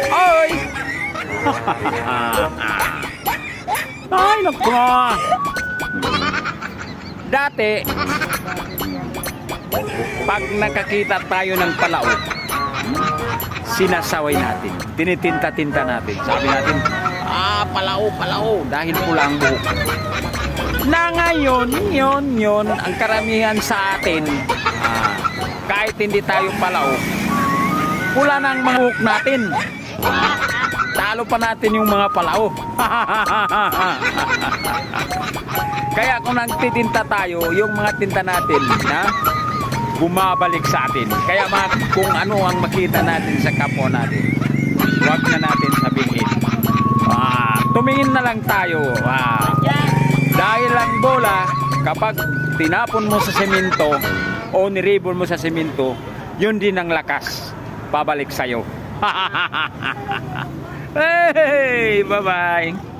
Ay! Ay, naku! Dati, pag nakakita tayo ng palao, sinasaway natin, tinitinta-tinta natin. Sabi natin, palao, palao, dahil pula ang buhok. Na ngayon, yun, ang karamihan sa atin, kahit hindi tayo palao, pula na ang mga buhok natin. Talo pa natin yung mga palao. Kaya kung nagtitinta tayo, yung mga tinta natin na bumabalik sa atin. Kaya kung ano ang makita natin sa kapwa natin, huwag na natin sabihin. Tumingin na lang tayo. Dahil ang bola, kapag tinapon mo sa semento o niribon mo sa semento, yun din ang lakas pabalik sa'yo. Hey, bye-bye.